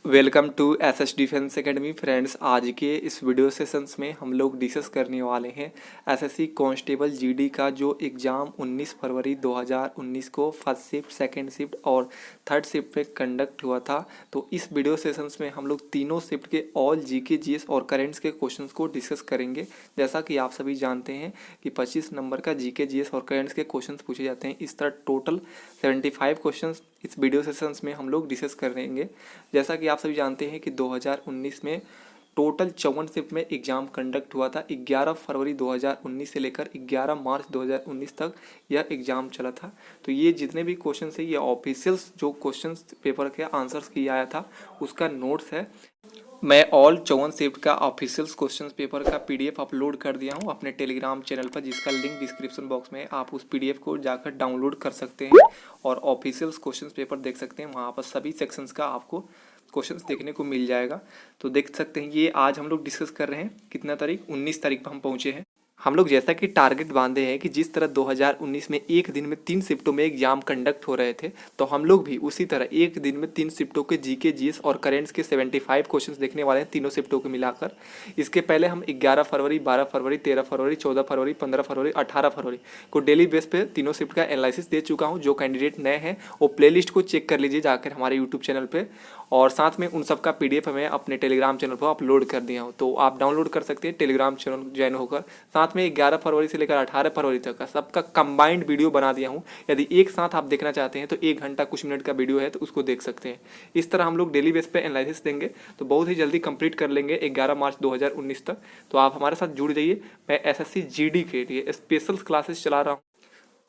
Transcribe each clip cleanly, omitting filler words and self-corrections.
Welcome to SS defence academy friends. आज के इस वीडियो सेशंस में हम लोग डिस्कस करने वाले हैं एसएससी कांस्टेबल जीडी का जो एग्ज़ाम 19 फरवरी 2019 को फर्स्ट शिफ्ट, सेकंड शिफ्ट और थर्ड शिफ्ट पे कंडक्ट हुआ था। तो इस वीडियो सेशंस में हम लोग तीनों शिफ्ट के ऑल जीके, जीएस और करेंट्स के क्वेश्चंस को डिस्कस करेंगे। जैसा कि आप सभी जानते हैं कि 25 नंबर का जीके, जीएस और करेंट्स के क्वेश्चन पूछे जाते हैं। इस तरह टोटल 75 क्वेश्चन इस वीडियो सेशंस में हम लोग डिस्कस करेंगे। जैसा कि आप सभी जानते हैं कि 2019 में टोटल 54 शिफ्ट में एग्जाम कंडक्ट हुआ था। 11 फरवरी 2019 से लेकर 11 मार्च 2019 तक यह एग्जाम चला था। तो ये जितने भी क्वेश्चन है ये ऑफिशियल्स जो क्वेश्चन पेपर के आंसर्स किया आया था उसका नोट्स है। मैं ऑल 54 शिफ्ट का ऑफिशियल्स क्वेश्चन पेपर का पीडीएफ अपलोड कर दिया हूँ अपने टेलीग्राम चैनल पर, जिसका लिंक डिस्क्रिप्शन बॉक्स में है। आप उस पीडीएफ को जाकर डाउनलोड कर सकते हैं और ऑफिशियल्स क्वेश्चन पेपर देख सकते हैं। वहाँ पर सभी सेक्शंस का आपको क्वेश्चंस देखने को मिल जाएगा। तो देख सकते हैं ये आज हम लोग डिस्कस कर रहे हैं। कितना तारीख? 19 तारीख पर हम पहुँचे हैं। हम लोग जैसा कि टारगेट बांधे हैं कि जिस तरह 2019 में एक दिन में 3 शिफ्टों में एग्जाम कंडक्ट हो रहे थे, तो हम लोग भी उसी तरह एक दिन में 3 शिफ्टों के जीके, जीएस और करेंट्स के 75 क्वेश्चंस देखने वाले हैं तीनों शिफ्टों को मिलाकर। इसके पहले हम 11 फरवरी, 12 फरवरी, 13 फरवरी, 14 फरवरी, 15 फरवरी, 18 फरवरी को डेली बेस पे तीनों शिफ्ट का एनालिसिस दे चुका हूँ। जो कैंडिडेट नए हैं वो प्लेलिस्ट को चेक कर लीजिए जाकर हमारे यूट्यूब चैनल पर, और साथ में उन सब का पीडीएफ मैं अपने टेलीग्राम चैनल पर अपलोड कर दिया हूँ। तो आप डाउनलोड कर सकते हैं टेलीग्राम चैनल ज्वाइन होकर। साथ में 11 फरवरी से लेकर 18 फरवरी तक का सबका कंबाइंड वीडियो बना दिया हूँ। यदि एक साथ आप देखना चाहते हैं तो 1 घंटा कुछ मिनट का वीडियो है तो उसको देख सकते हैं। इस तरह हम लोग डेली बेस पे एनालिसिस देंगे तो बहुत ही जल्दी कंप्लीट कर लेंगे 11 मार्च 2019 तक। तो आप हमारे साथ जुड़ जाइए। मैं एसएससी जीडी के लिए स्पेशल क्लासेस चला रहा हूँ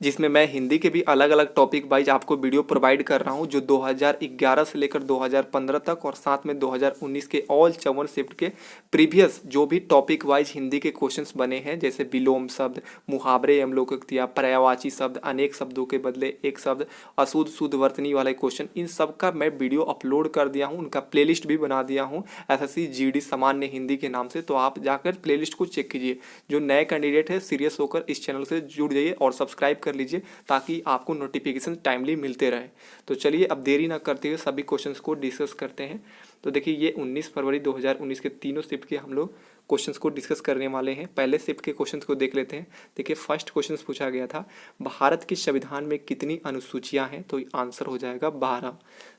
जिसमें मैं हिंदी के भी अलग अलग टॉपिक वाइज आपको वीडियो प्रोवाइड कर रहा हूं, जो 2011 से लेकर 2015 तक और साथ में 2019 के ऑल 54 शिफ्ट के प्रीवियस जो भी टॉपिक वाइज हिंदी के क्वेश्चंस बने हैं, जैसे विलोम शब्द, मुहावरे, एमलोकोक्तियाँ, पर्यायवाची शब्द, अनेक शब्दों के बदले एक शब्द, अशुद्ध शुद्ध वर्तनी वाले क्वेश्चन, इन सब का मैं वीडियो अपलोड कर दिया हूँ। उनका प्लेलिस्ट भी बना दिया हूँ एसएससी जीडी सामान्य हिंदी के नाम से। तो आप जाकर प्लेलिस्ट को चेक कीजिए। जो नए कैंडिडेट है सीरियस होकर इस चैनल से जुड़ जाइए और सब्सक्राइब कर लीजिए ताकि आपको नोटिफिकेशन टाइमली मिलते रहे। तो चलिए अब देरी ना करते हुए सभी क्वेश्चंस को डिस्कस करते हैं। तो देखिए ये 19 फरवरी 2019 के तीनों शिफ्ट के हम लोग क्वेश्चंस को डिस्कस करने वाले हैं। पहले शिफ्ट के क्वेश्चंस को देख लेते हैं। देखिए फर्स्ट क्वेश्चन पूछा गया था, भारत के संविधान में कितनी अनुसूचियां हैं? तो आंसर हो जाएगा 12।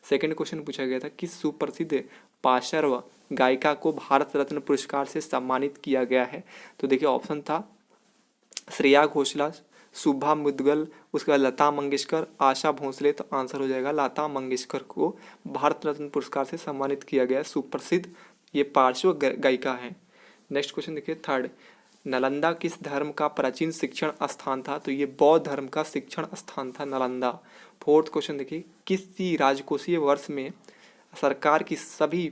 सेकेंड क्वेश्चन पूछा गया था, किस सुप्रसिद्ध पार्श्व गायिका को भारत रत्न पुरस्कार से सम्मानित किया गया है? तो देखिए ऑप्शन था श्रेया घोषाल, शुभा मुद्गल, उसके बाद लता मंगेशकर, आशा भोसले। तो आंसर हो जाएगा लता मंगेशकर को भारत रत्न पुरस्कार से सम्मानित किया गया। सुप्रसिद्ध ये पार्श्व गायिका है। नेक्स्ट क्वेश्चन देखिए थर्ड, नालंदा किस धर्म का प्राचीन शिक्षण स्थान था? तो ये बौद्ध धर्म का शिक्षण स्थान था नालंदा। फोर्थ क्वेश्चन देखिए, किसी राजकोषीय वर्ष में सरकार की सभी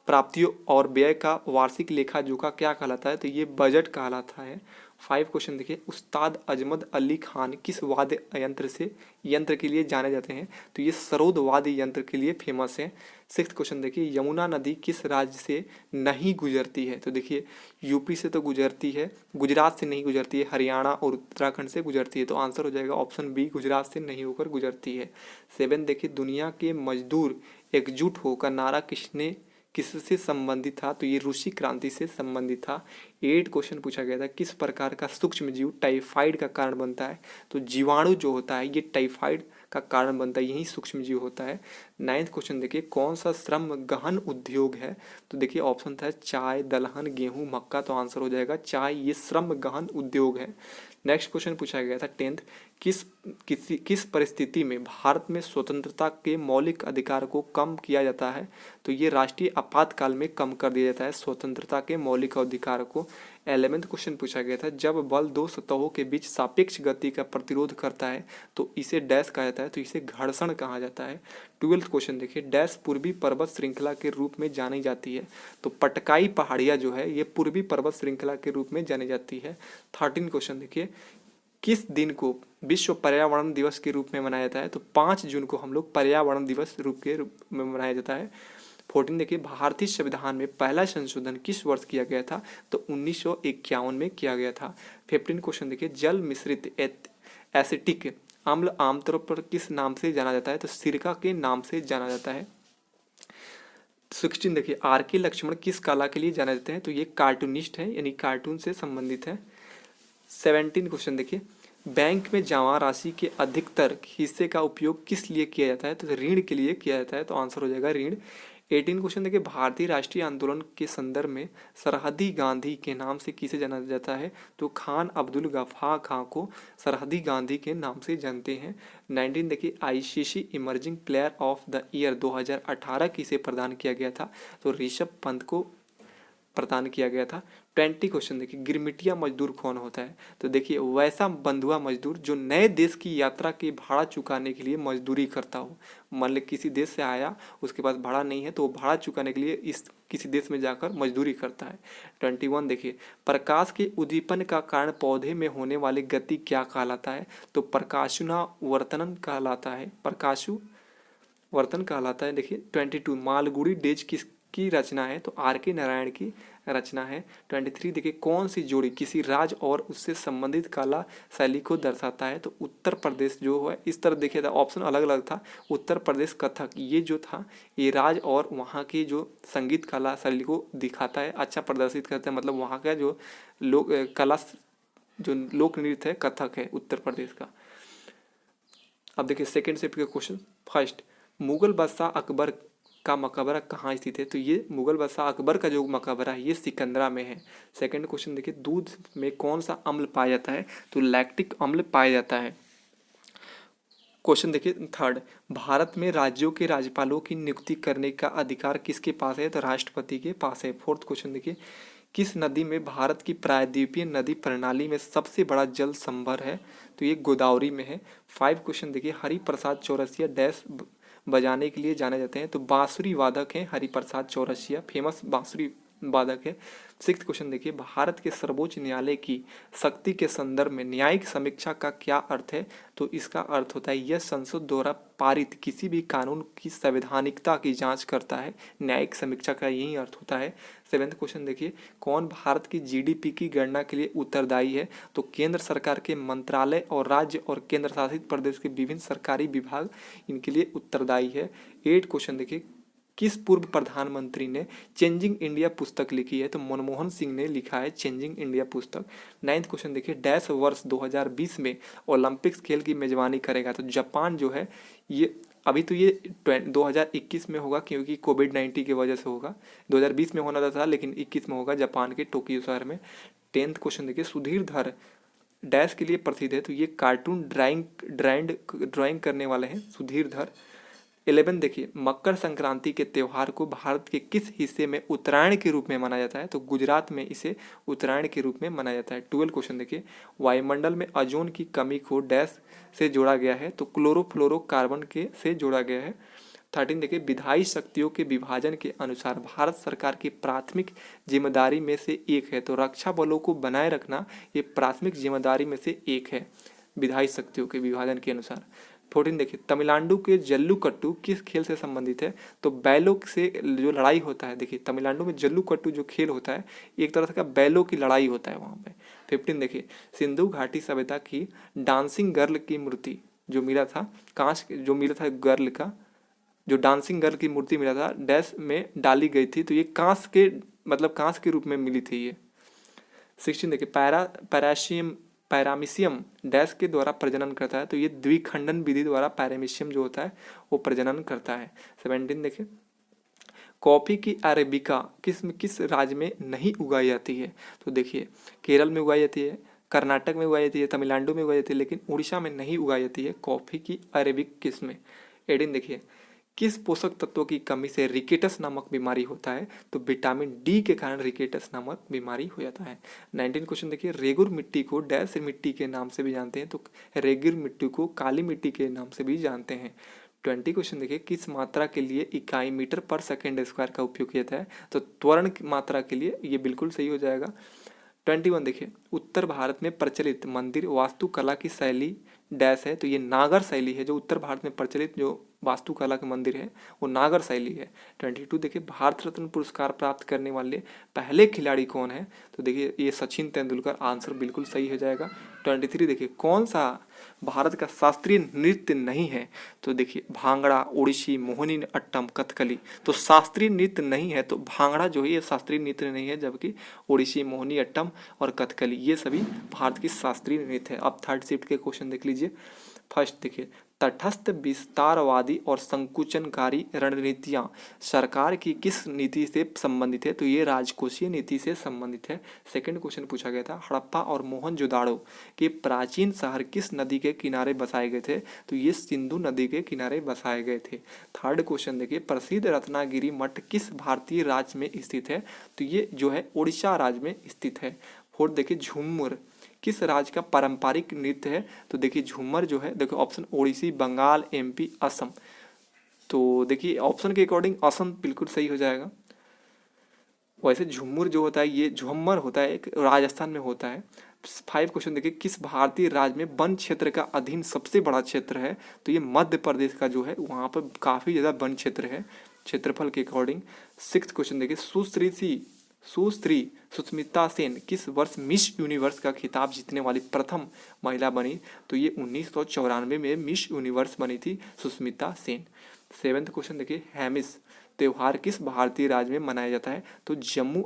प्राप्तियों और व्यय का वार्षिक लेखा जोखा क्या कहलाता है? तो ये बजट कहलाता है। 5 क्वेश्चन देखिए, उस्ताद अजमत अली खान किस वाद्य यंत्र के लिए जाने जाते हैं? तो ये सरोद वाद्य यंत्र के लिए फेमस है। 6 क्वेश्चन देखिए, यमुना नदी किस राज्य से नहीं गुजरती है? तो देखिए यूपी से तो गुजरती है, गुजरात से नहीं गुजरती है, हरियाणा और उत्तराखंड से गुजरती है। तो आंसर हो जाएगा ऑप्शन बी, गुजरात से नहीं होकर गुजरती है। 7 देखिए, दुनिया के मजदूर एकजुट हो का नारा किससे संबंधित था? तो ये रूसी क्रांति से संबंधित था। 8 क्वेश्चन पूछा गया था, किस प्रकार का सूक्ष्म जीव टाइफाइड का कारण बनता है? तो जीवाणु जो होता है ये टाइफाइड का कारण बनता है, यही सूक्ष्म जीव होता है। 9th क्वेश्चन देखिए, कौन सा श्रम गहन उद्योग है? तो देखिए ऑप्शन था चाय, दलहन, गेहूं, मक्का। तो आंसर हो जाएगा चाय, ये श्रम गहन उद्योग है। नेक्स्ट क्वेश्चन पूछा गया था 10th, किस परिस्थिति में भारत में स्वतंत्रता के मौलिक अधिकार को कम किया जाता है? तो ये राष्ट्रीय आपातकाल में कम कर दिया जाता है स्वतंत्रता के मौलिक अधिकार को। 11th क्वेश्चन पूछा गया था, जब बल दो सतहों के बीच सापेक्ष गति का प्रतिरोध करता है तो इसे डैश कहा जाता है? तो इसे घर्षण कहा जाता है। 12th क्वेश्चन देखिए, डैश पूर्वी पर्वत श्रृंखला के रूप में जानी जाती है? तो पटकाई पहाड़ियाँ जो है ये पूर्वी पर्वत श्रृंखला के रूप में जानी जाती है। 13 क्वेश्चन देखिए, किस दिन को विश्व पर्यावरण दिवस के रूप में मनाया जाता है? तो 5 जून को हम लोग पर्यावरण दिवस के रूप में मनाया जाता है। 14 देखिए, भारतीय संविधान में पहला संशोधन किस वर्ष किया गया था? तो 1951 में किया गया था। 15 क्वेश्चन देखिए, जल मिश्रित एसिटिक अम्ल आमतौर पर किस नाम से जाना जाता है? तो सिरका के नाम से जाना जाता है। 16 देखिए, आर के लक्ष्मण किस कला के लिए जाने जाते हैं? तो ये कार्टूनिस्ट है, यानी कार्टून से संबंधित है। 17 क्वेश्चन देखिए, बैंक में जमा राशि के अधिकतर हिस्से का उपयोग किस लिए किया जाता है? तो ऋण के लिए किया जाता है, तो आंसर हो जाएगा ऋण। 18 क्वेश्चन देखिए, भारतीय राष्ट्रीय आंदोलन के संदर्भ में सरहदी गांधी के नाम से किसे जाना जाता है? तो खान अब्दुल गफ्फार खां को सरहदी गांधी के नाम से जानते हैं। 19 देखिए, ICC emerging player of the year 2018 किसे प्रदान किया गया था? तो ऋषभ पंत को प्रदान किया गया था। 20 क्वेश्चन देखिए, गिरमिटिया मजदूर कौन होता है? तो देखिए, वैसा बंधुआ मजदूर जो नए देश की यात्रा के भाड़ा चुकाने के लिए मजदूरी करता हो। मान ली किसी देश से आया, उसके पास भाड़ा नहीं है, तो वो भाड़ा चुकाने के लिए इस किसी देश में जाकर मजदूरी करता है। 21 देखिए, प्रकाश के उद्दीपन का कारण पौधे में होने वाली गति क्या कहलाता है? तो प्रकाशुनावर्तन कहलाता है, प्रकाशु वर्तन कहलाता है। देखिए 22, मालगुडी डेज किसकी रचना है? तो आर के नारायण की रचना है। 23 देखिए, कौन सी जोड़ी किसी राज्य और उससे संबंधित कला शैली को दर्शाता है? तो उत्तर प्रदेश जो है, इस तरह देखिए था, ऑप्शन अलग अलग था। उत्तर प्रदेश कथक, ये जो था ये राज्य और वहाँ की जो संगीत कला शैली को दिखाता है, अच्छा प्रदर्शित करता है। मतलब वहाँ का जो लोक कला जो लोक नृत्य है कथक है उत्तर प्रदेश का। अब देखिए सेकेंड शिफ्ट के क्वेश्चन। फर्स्ट, मुगल बादशाह अकबर का मकबरा कहाँ स्थित है? तो ये मुगल बादशाह अकबर का जो मकबरा है ये सिकंदरा में है। सेकंड क्वेश्चन देखिए, दूध में कौन सा अम्ल पाया जाता है? तो लैक्टिक अम्ल पाया जाता है। क्वेश्चन देखिए थर्ड, भारत में राज्यों के राज्यपालों की नियुक्ति करने का अधिकार किसके पास है? तो राष्ट्रपति के पास है। फोर्थ क्वेश्चन देखिए, किस नदी में भारत की प्रायद्वीपीय नदी प्रणाली में सबसे बड़ा जल संभर है? तो ये गोदावरी में है। 5 क्वेश्चन देखिए, हरिप्रसाद चौरसिया डैश बजाने के लिए जाने जाते हैं? तो बांसुरी वादक हैं हरिप्रसाद चौरसिया, फेमस बांसुरी वादक है। 6 क्वेश्चन देखिए, भारत के सर्वोच्च न्यायालय की शक्ति के संदर्भ में न्यायिक समीक्षा का क्या अर्थ है? तो इसका अर्थ होता है यह संसद द्वारा पारित किसी भी कानून की संवैधानिकता की जांच करता है। न्यायिक समीक्षा का यही अर्थ होता है। 7th क्वेश्चन देखिए, कौन भारत की जीडीपी की गणना के लिए उत्तरदायी है? तो केंद्र सरकार के मंत्रालय और राज्य और केंद्र शासित प्रदेश के विभिन्न सरकारी विभाग इनके लिए उत्तरदायी है। 8 क्वेश्चन देखिए, किस पूर्व प्रधानमंत्री ने चेंजिंग इंडिया पुस्तक लिखी है? तो मनमोहन सिंह ने लिखा है चेंजिंग इंडिया पुस्तक। 9th क्वेश्चन देखिए, डैश वर्ष 2020 में ओलंपिक्स खेल की मेजबानी करेगा? तो जापान जो है ये अभी तो ये 2021 में होगा क्योंकि कोविड-19 की वजह से होगा। 2020 में होना था लेकिन 21 में होगा जापान के टोक्यो शहर में। 10th क्वेश्चन देखिए, सुधीर धर डैश के लिए प्रसिद्ध है? तो ये कार्टून ड्राइंग करने वाले हैं सुधीर धर। 11 देखिए, मकर संक्रांति के त्यौहार को भारत के किस हिस्से में उत्तरायण के रूप में मनाया जाता है? तो गुजरात में इसे उत्तरायण के रूप में मनाया जाता है। 12 क्वेश्चन देखिए, वायुमंडल में ओजोन की कमी को डैश से जोड़ा गया है? तो क्लोरोफ्लोरोकार्बन के से जोड़ा गया है। 13 देखिए, विधायी शक्तियों के विभाजन के अनुसार भारत सरकार की प्राथमिक जिम्मेदारी में से एक है? तो रक्षा बलों को बनाए रखना ये प्राथमिक जिम्मेदारी में से एक है विधायी शक्तियों के विभाजन के अनुसार। 14 देखिए, तमिलनाडु के जल्लूकट्टू किस खेल से संबंधित है? तो बैलों से जो लड़ाई होता है। देखिए तमिलनाडु में जल्लूकट्टू जो खेल होता है एक तरह का बैलों की लड़ाई होता है वहाँ पे। 15 देखिए, सिंधु घाटी सभ्यता की डांसिंग गर्ल की मूर्ति जो मिला था कांच जो मिला था गर्ल का जो डांसिंग गर्ल की मूर्ति मिला था डैश में डाली गई थी? तो ये कांच के मतलब कांच के रूप में मिली थी ये। 16 देखिए, पैरामीशियम डैश के द्वारा प्रजनन करता है? तो ये द्विखंडन विधि द्वारा पैरामीशियम जो होता है वो प्रजनन करता है। 17 देखिए, कॉफी की अरेबिका किस राज्य में नहीं उगाई जाती है? तो देखिए केरल में उगाई जाती है, कर्नाटक में उगाई जाती है, तमिलनाडु में उगाई जाती है, लेकिन उड़ीसा में नहीं उगाई जाती है कॉफी की अरेबिक किस्में। 18 देखिए, किस पोषक तत्व की कमी से रिकेटस नामक बीमारी होता है? तो विटामिन डी के कारण रिकेटस नामक बीमारी हो जाता है। 19 क्वेश्चन देखिए, रेगुर मिट्टी को डैश मिट्टी के नाम से भी जानते हैं? तो रेगुर मिट्टी को काली मिट्टी के नाम से भी जानते हैं। 20 क्वेश्चन देखिए, किस मात्रा के लिए इकाई मीटर पर सेकेंड स्क्वायर का उपयोग किया जाता है? तो त्वरण की मात्रा के लिए ये बिल्कुल सही हो जाएगा। 21 देखिए, उत्तर भारत में प्रचलित मंदिर वास्तुकला की शैली डैश है? तो ये नागर शैली है जो उत्तर भारत में प्रचलित जो वास्तुकला का मंदिर है वो नागर शैली है। 22 देखिए भारत रत्न पुरस्कार प्राप्त करने वाले पहले खिलाड़ी कौन है, तो देखिए ये सचिन तेंदुलकर, आंसर बिल्कुल सही हो जाएगा। 23 देखिए कौन सा भारत का शास्त्रीय नृत्य नहीं है, तो देखिए भांगड़ा, ओडिसी, मोहिनी अट्टम, कथकली। तो शास्त्रीय नृत्य नहीं है तो भांगड़ा जो है ये शास्त्रीय नृत्य नहीं है, जबकि ओडिसी, मोहिनी अट्टम और कथकली ये सभी भारत की शास्त्रीय नृत्य है। अब थर्ड शिफ्ट के क्वेश्चन देख लीजिए। फर्स्ट देखिए तटस्थ विस्तारवादी और संकुचनकारी रणनीतियां सरकार की किस नीति से संबंधित है, तो ये राजकोषीय नीति से संबंधित है। सेकंड क्वेश्चन पूछा गया था हड़प्पा और मोहनजोदाड़ो के प्राचीन शहर किस नदी के किनारे बसाए गए थे, तो ये सिंधु नदी के किनारे बसाए गए थे। थर्ड क्वेश्चन देखिए प्रसिद्ध रत्नागिरी मठ किस भारतीय राज्य में स्थित है, तो ये जो है उड़ीसा राज्य में स्थित है। फोर्थ देखिए झूमर किस राज्य का पारंपरिक नृत्य है, तो देखिए झूमर जो है देखो ऑप्शन ओडिसी, बंगाल, एमपी, असम। तो देखिए ऑप्शन के अकॉर्डिंग असम बिल्कुल सही हो जाएगा। वैसे झूमर जो होता है ये झुम्मर होता है, एक राजस्थान में होता है। 5 क्वेश्चन देखिए किस भारतीय राज्य में वन क्षेत्र का अधीन सबसे बड़ा क्षेत्र है, तो ये मध्य प्रदेश का जो है वहाँ पर काफ़ी ज़्यादा वन क्षेत्र है क्षेत्रफल के अकॉर्डिंग। 6 क्वेश्चन देखिए सुश्री सुष्मिता सेन किस वर्ष मिस यूनिवर्स का खिताब जीतने वाली प्रथम महिला बनी, तो ये 1994 में मिस यूनिवर्स बनी थी सुष्मिता सेन। 7th क्वेश्चन देखिए हेमिस त्यौहार किस भारतीय राज्य में मनाया जाता है, तो जम्मू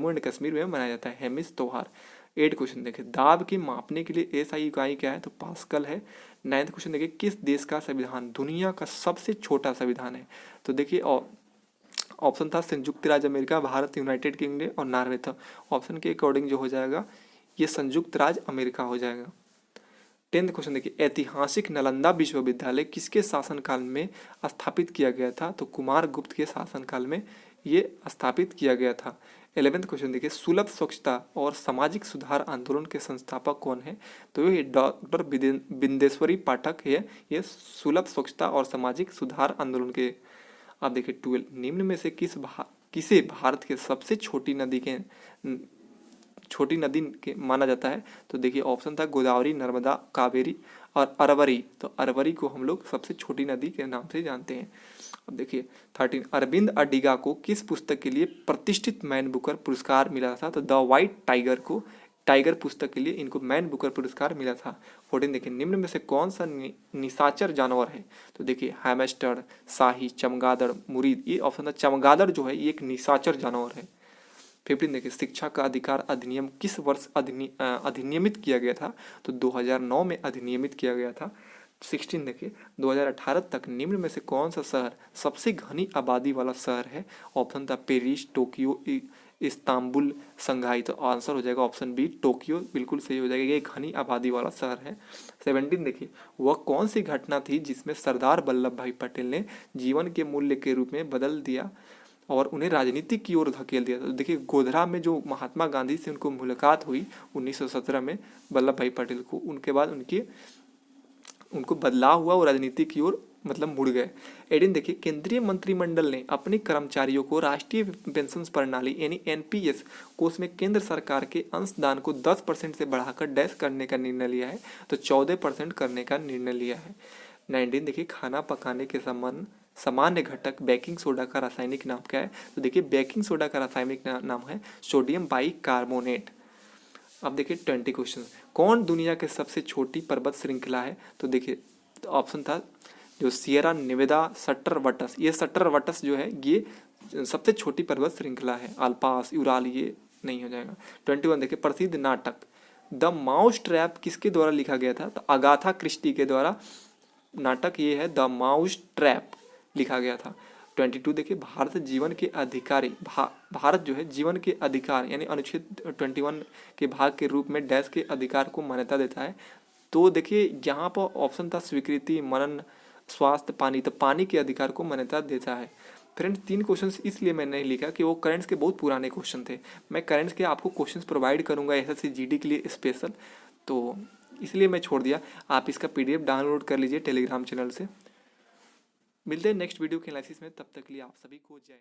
एंड कश्मीर में मनाया जाता है हेमिस त्यौहार। 8 क्वेश्चन देखिए दाब की मापने के लिए एसआई इकाई क्या है, तो पास्कल है। 9th क्वेश्चन देखिए किस देश का संविधान दुनिया का सबसे छोटा संविधान है, तो देखिए ऑप्शन था संयुक्त राज्य अमेरिका, भारत, यूनाइटेड किंगडम और नॉर्वे था। ऑप्शन के अकॉर्डिंग जो हो जाएगा ये संयुक्त राज्य अमेरिका हो जाएगा। 10th क्वेश्चन देखिए ऐतिहासिक नालंदा विश्वविद्यालय किसके शासनकाल में स्थापित किया गया था, तो कुमार गुप्त के शासनकाल में ये स्थापित किया गया था। 11th क्वेश्चन देखिए सुलभ स्वच्छता और सामाजिक सुधार आंदोलन के संस्थापक कौन है, तो ये डॉक्टर बिंदेश्वरी पाठक है, ये सुलभ स्वच्छता और सामाजिक सुधार आंदोलन के। अब देखिए 12 निम्न में से किसे भारत के सबसे छोटी नदी के माना जाता है, तो देखिए ऑप्शन था गोदावरी, नर्मदा, कावेरी और अरवरी। तो अरवरी को हम लोग सबसे छोटी नदी के नाम से जानते हैं। अब देखिए 13 अरविंद अडिगा को किस पुस्तक के लिए प्रतिष्ठित मैन बुकर पुरस्कार मिला था, तो द व्हाइट टाइगर को टाइगर पुस्तक के लिए इनको मैन बुकर पुरस्कार मिला था। 14 देखिए निम्न में से कौन सा निशाचर जानवर है, तो देखिए हैमस्टर, शाही, चमगादड़, मुरीद। ये ऑप्शन था चमगादड़ जो है ये एक निशाचर जानवर है। 15 देखिए शिक्षा का अधिकार अधिनियम किस वर्ष अधिनियमित किया गया था, तो 2009 में अधिनियमित किया गया था। 16 देखिए 2018 तक निम्न में से कौन सा शहर सबसे घनी आबादी वाला शहर है, ऑप्शन था पेरिस, टोक्यो, इस्तांबुल, संघाई। तो आंसर हो जाएगा ऑप्शन बी टोक्यो, बिल्कुल सही हो जाएगा, ये घनी आबादी वाला शहर है। 17 देखिए वह कौन सी घटना थी जिसमें सरदार वल्लभ भाई पटेल ने जीवन के मूल्य के रूप में बदल दिया और उन्हें राजनीति की ओर धकेल दिया। तो देखिए गोधरा में जो महात्मा गांधी से उनको मुलाकात हुई 1917 में वल्लभ भाई पटेल को, उनके बाद उनको बदलाव हुआ और राजनीति की ओर मतलब मुड़ गए। 18 देखिए केंद्रीय मंत्रिमंडल ने अपने कर्मचारियों को राष्ट्रीय पेंशन प्रणाली यानी एनपीएस कोष में केंद्र सरकार के अंशदान को 10% से बढ़ाकर डैश करने का निर्णय लिया है, तो 14% करने का निर्णय लिया है। 19 देखिए खाना पकाने के सामान्य घटक बेकिंग सोडा का रासायनिक नाम क्या है, तो देखिए बेकिंग सोडा का रासायनिक नाम है सोडियम बाइकार्बोनेट। अब देखिए 20 क्वेश्चन कौन दुनिया के सबसे छोटी पर्वत श्रृंखला है, तो देखिए ऑप्शन था जो सियरा नेवादा, सट्टरवटस। ये सट्टरवटस जो है ये सबसे छोटी पर्वत श्रृंखला है। अल्पास, यूराल ये नहीं हो जाएगा। 21 देखिए प्रसिद्ध नाटक द माउस ट्रैप किसके द्वारा लिखा गया था, तो अगाथा क्रिस्टी के द्वारा नाटक ये है द माउस ट्रैप लिखा गया था। 22 देखिए भारत जीवन के अधिकारी भारत जो है जीवन के अधिकार यानी अनुच्छेद 21 के भाग के रूप में डैश के अधिकार को मान्यता देता है। तो देखिए यहाँ पर ऑप्शन था स्वीकृति, मनन, स्वास्थ्य, पानी। तो पानी के अधिकार को मान्यता देता है। फ्रेंड्स 3 क्वेश्चंस इसलिए मैंने नहीं लिखा कि वो करेंट्स के बहुत पुराने क्वेश्चन थे। मैं करेंट्स के आपको क्वेश्चंस प्रोवाइड करूँगा एसएससी जीडी के लिए स्पेशल, तो इसलिए मैं छोड़ दिया। आप इसका पीडीएफ डाउनलोड कर लीजिए टेलीग्राम चैनल से। मिलते हैं नेक्स्ट वीडियो के एनालिसिस में, तब तक के लिए आप सभी को जय हिंद।